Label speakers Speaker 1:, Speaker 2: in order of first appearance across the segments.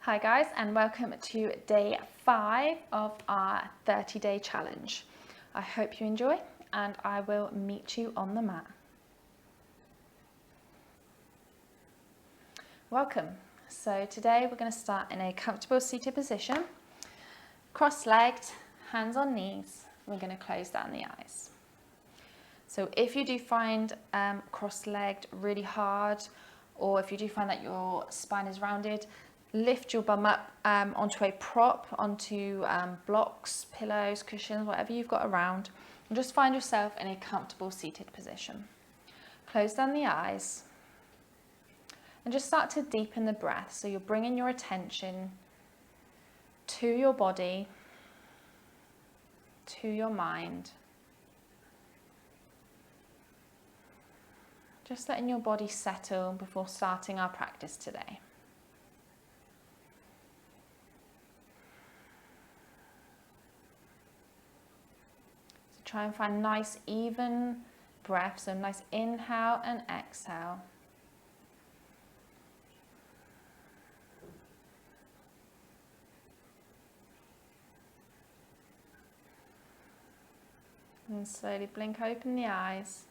Speaker 1: Hi guys, and welcome to day 5 of our 30-day challenge. I hope you enjoy, and I will meet you on the mat. Welcome. So today we're going to start in a comfortable seated position, cross-legged, hands on knees. We're going to close down the eyes. So if you do find cross-legged really hard, or if you do find that your spine is rounded, lift your bum up onto a prop, onto blocks, pillows, cushions, whatever you've got around, and just find yourself in a comfortable seated position. Close down the eyes and just start to deepen the breath. So you're bringing your attention to your body, to your mind. Just letting your body settle before starting our practice today. Try and find nice even breath, so nice inhale and exhale. And slowly blink open the eyes.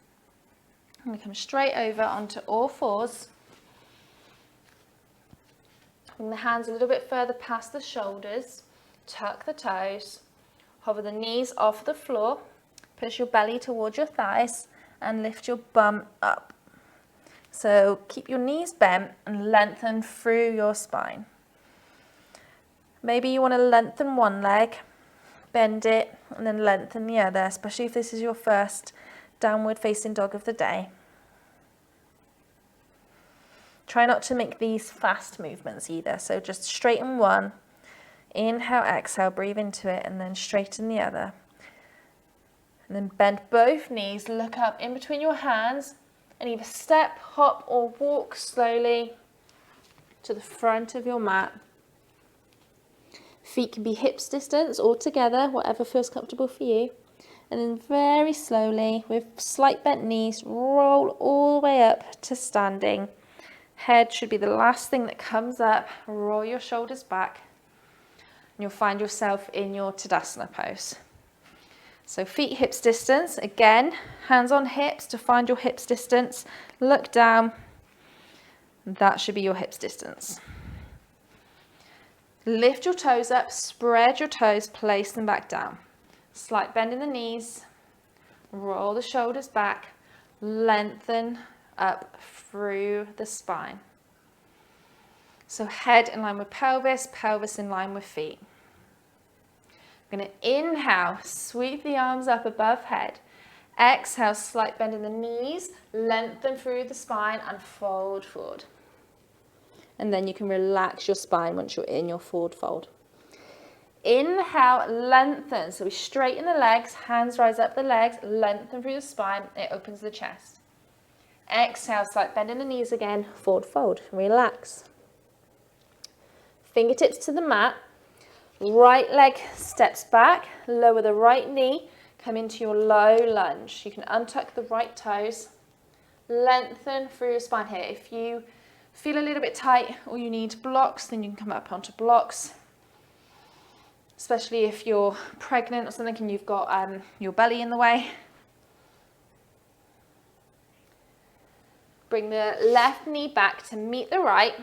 Speaker 1: And we come straight over onto all fours. Bring the hands a little bit further past the shoulders. Tuck the toes. Hover the knees off the floor. Push your belly towards your thighs and lift your bum up. So keep your knees bent and lengthen through your spine. Maybe you want to lengthen one leg, bend it, and then lengthen the other, especially if this is your first downward facing dog of the day. Try not to make these fast movements either, so just straighten one, inhale, exhale, breathe into it, and then straighten the other. And then bend both knees, look up in between your hands, and either step, hop, or walk slowly to the front of your mat. Feet can be hips distance or together, whatever feels comfortable for you. And then very slowly, with slight bent knees, roll all the way up to standing. Head should be the last thing that comes up. Roll your shoulders back, and you'll find yourself in your Tadasana Pose. So feet hips distance, again, hands on hips to find your hips distance. Look down, that should be your hips distance. Lift your toes up, spread your toes, place them back down. Slight bend in the knees, roll the shoulders back, lengthen up through the spine. So head in line with pelvis, pelvis in line with feet. We're going to inhale, sweep the arms up above head. Exhale, slight bend in the knees, lengthen through the spine and fold forward. And then you can relax your spine once you're in your forward fold. Inhale, lengthen. So we straighten the legs, hands rise up the legs, lengthen through the spine, it opens the chest. Exhale, slight bend in the knees again, forward fold, relax. Fingertips to the mat. Right leg steps back, lower the right knee, come into your low lunge. You can untuck the right toes, lengthen through your spine here. If you feel a little bit tight or you need blocks, then you can come up onto blocks. Especially if you're pregnant or something and you've got your belly in the way. Bring the left knee back to meet the right.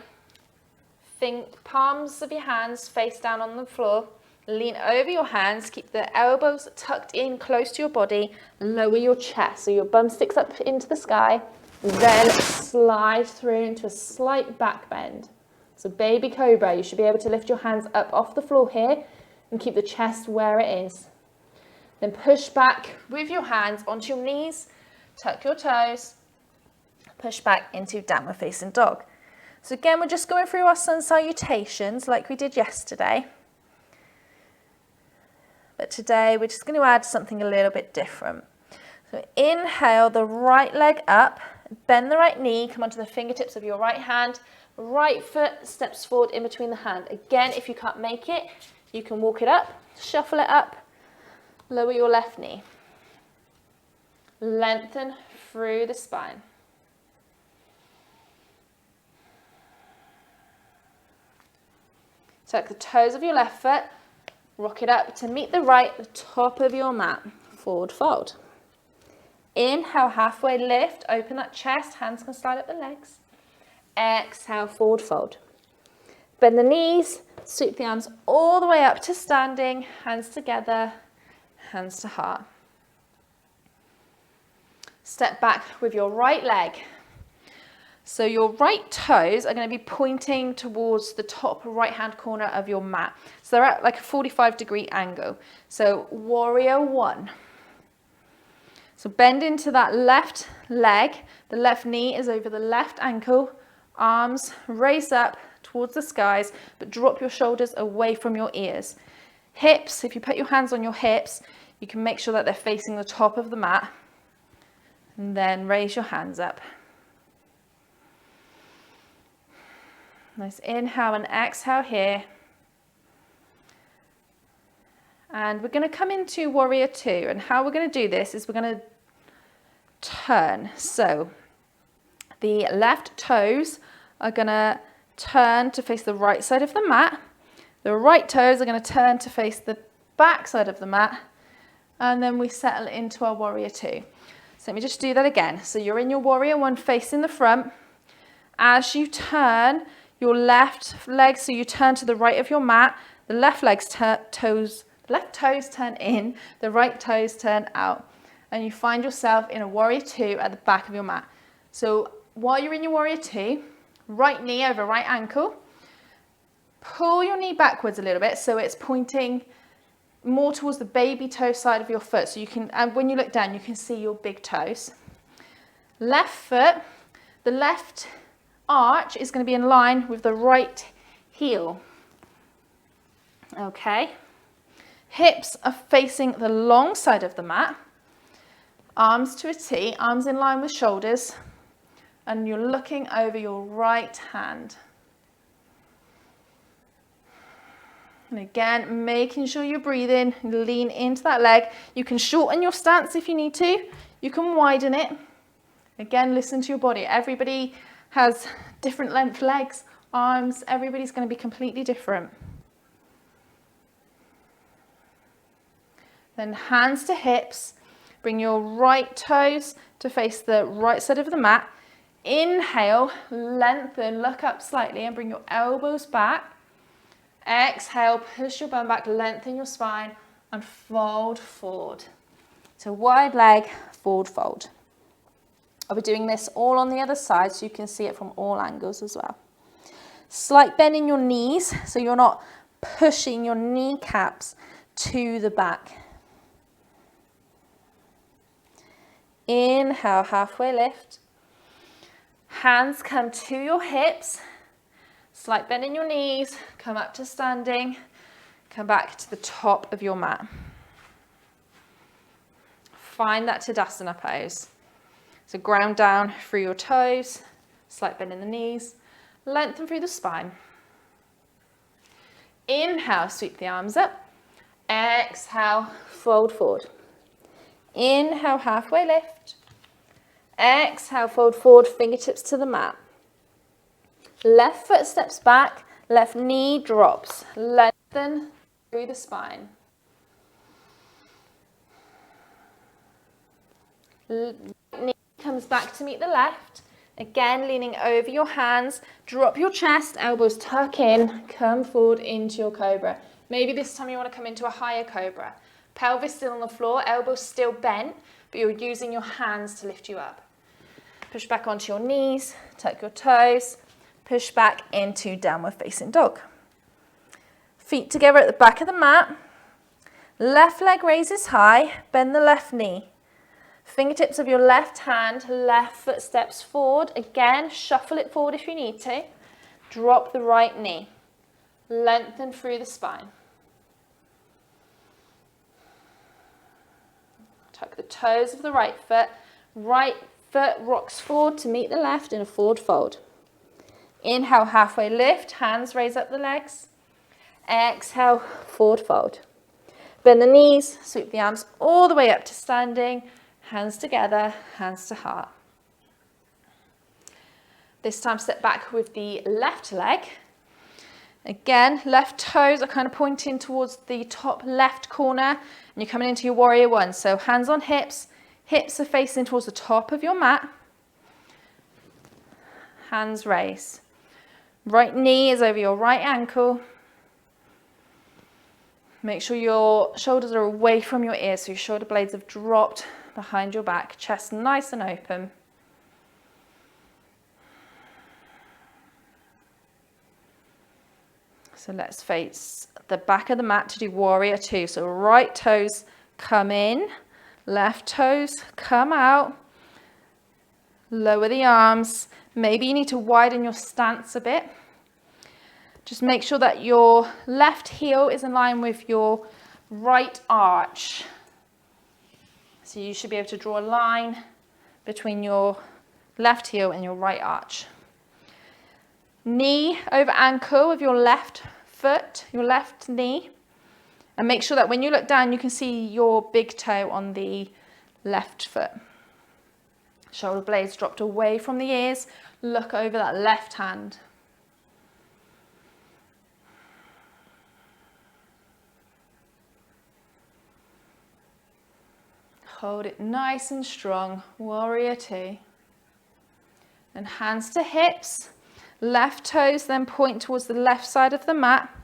Speaker 1: Palms of your hands face down on the floor. Lean over your hands. Keep the elbows tucked in close to your body. Lower your chest so your bum sticks up into the sky. Then slide through into a slight back bend. So baby Cobra, you should be able to lift your hands up off the floor here and keep the chest where it is. Then push back with your hands onto your knees. Tuck your toes. Push back into downward facing dog. So again, we're just going through our sun salutations like we did yesterday. But today we're just going to add something a little bit different. So inhale the right leg up, bend the right knee, come onto the fingertips of your right hand. Right foot steps forward in between the hand. Again, if you can't make it, you can walk it up, shuffle it up, lower your left knee. Lengthen through the spine. Tuck the toes of your left foot, rock it up to meet the right, the top of your mat. Forward fold. Inhale, halfway lift, open that chest, hands can slide up the legs. Exhale, forward fold. Bend the knees, sweep the arms all the way up to standing, hands together, hands to heart. Step back with your right leg. So your right toes are going to be pointing towards the top right hand corner of your mat. So they're at like a 45-degree angle. So warrior one. So bend into that left leg. The left knee is over the left ankle. Arms raise up towards the skies, but drop your shoulders away from your ears. Hips, if you put your hands on your hips, you can make sure that they're facing the top of the mat. And then raise your hands up. Nice inhale and exhale here. And we're going to come into warrior two. And how we're going to do this is we're going to turn. So the left toes are going to turn to face the right side of the mat. The right toes are going to turn to face the back side of the mat. And then we settle into our warrior two. So let me just do that again. So you're in your warrior one facing the front. As you turn your left leg, so you turn to the right of your mat, the left toes turn in, the right toes turn out. And you find yourself in a warrior two at the back of your mat. So while you're in your warrior two, right knee over right ankle, pull your knee backwards a little bit so it's pointing more towards the baby toe side of your foot. So you can, and when you look down, you can see your big toes. Left foot, the left arch is going to be in line with the right heel. Okay. Hips are facing the long side of the mat. Arms to a T, arms in line with shoulders. And you're looking over your right hand. And again, making sure you're breathing, lean into that leg. You can shorten your stance if you need to. You can widen it. Again, listen to your body. Everybody has different length legs, arms. Everybody's going to be completely different. Then hands to hips. Bring your right toes to face the right side of the mat. Inhale, lengthen, look up slightly and bring your elbows back. Exhale, push your bum back, lengthen your spine and fold forward. So wide leg, forward fold. I'll be doing this all on the other side so you can see it from all angles as well. Slight bend in your knees so you're not pushing your kneecaps to the back. Inhale, halfway lift. Hands come to your hips. Slight bend in your knees. Come up to standing. Come back to the top of your mat. Find that Tadasana pose. So ground down through your toes. Slight bend in the knees. Lengthen through the spine. Inhale, sweep the arms up. Exhale, fold forward. Inhale, halfway lift. Exhale, fold forward, fingertips to the mat. Left foot steps back, left knee drops. Lengthen through the spine. Right knee comes back to meet the left. Again, leaning over your hands. Drop your chest, elbows tuck in, come forward into your Cobra. Maybe this time you want to come into a higher Cobra. Pelvis still on the floor, elbows still bent, but you're using your hands to lift you up. Push back onto your knees, tuck your toes, push back into downward facing dog. Feet together at the back of the mat. Left leg raises high, bend the left knee. Fingertips of your left hand, left foot steps forward. Again, shuffle it forward if you need to. Drop the right knee. Lengthen through the spine. Tuck the toes of the right foot rocks forward to meet the left in a forward fold. Inhale, halfway lift, hands raise up the legs. Exhale, forward fold. Bend the knees, sweep the arms all the way up to standing, hands together, hands to heart. This time step back with the left leg. Again, left toes are kind of pointing towards the top left corner, and you're coming into your warrior one. So hands on hips, hips are facing towards the top of your mat. Hands raise. Right knee is over your right ankle. Make sure your shoulders are away from your ears, so your shoulder blades have dropped behind your back. Chest nice and open. So let's face the back of the mat to do warrior two. So right toes come in, left toes come out. Lower the arms. Maybe you need to widen your stance a bit. Just make sure that your left heel is in line with your right arch. So you should be able to draw a line between your left heel and your right arch. Knee over ankle of your left foot, your left knee. And make sure that when you look down, you can see your big toe on the left foot. Shoulder blades dropped away from the ears. Look over that left hand. Hold it nice and strong, warrior two. And hands to hips, left toes then point towards the left side of the mat.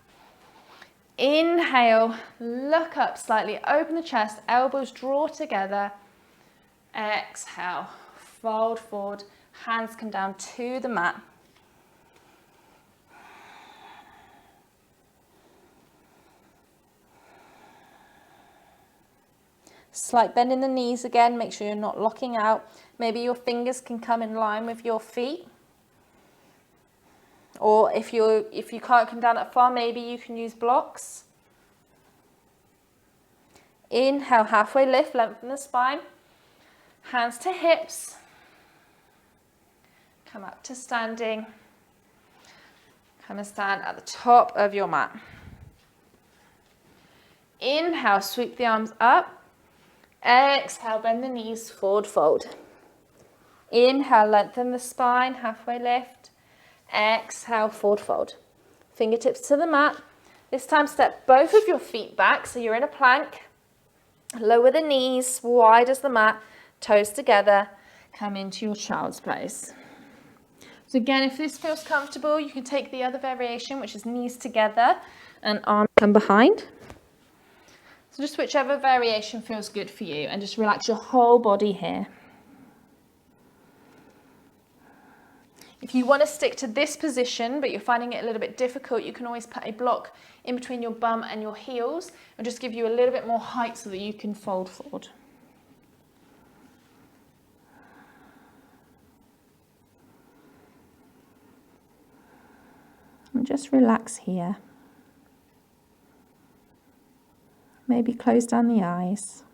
Speaker 1: Inhale, look up slightly, open the chest, elbows draw together. Exhale, fold forward, hands come down to the mat. Slight bend in the knees again, make sure you're not locking out. Maybe your fingers can come in line with your feet. Or if you can't come down that far, maybe you can use blocks. Inhale, halfway lift, lengthen the spine. Hands to hips. Come up to standing. Come and stand at the top of your mat. Inhale, sweep the arms up. Exhale, bend the knees, forward fold. Inhale, lengthen the spine, halfway lift. Exhale, forward fold. Fingertips to the mat. This time step both of your feet back so you're in a plank. Lower the knees, wide as the mat, toes together. Come into your child's pose. So again, if this feels comfortable, you can take the other variation, which is knees together and arms come behind. So just whichever variation feels good for you, and just relax your whole body here. If you want to stick to this position, but you're finding it a little bit difficult, you can always put a block in between your bum and your heels and just give you a little bit more height so that you can fold forward. And just relax here. Maybe close down the eyes.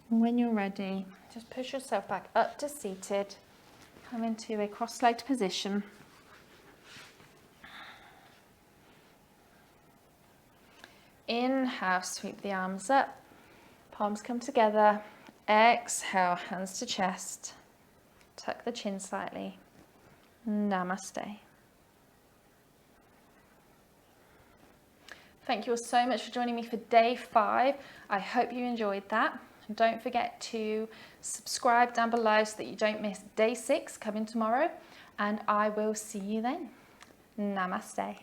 Speaker 1: And when you're ready, just push yourself back up to seated. Come into a cross-legged position. Inhale, sweep the arms up. Palms come together. Exhale, hands to chest. Tuck the chin slightly. Namaste. Thank you all so much for joining me for day 5. I hope you enjoyed that. And don't forget to subscribe down below so that you don't miss day 6 coming tomorrow. And I will see you then. Namaste.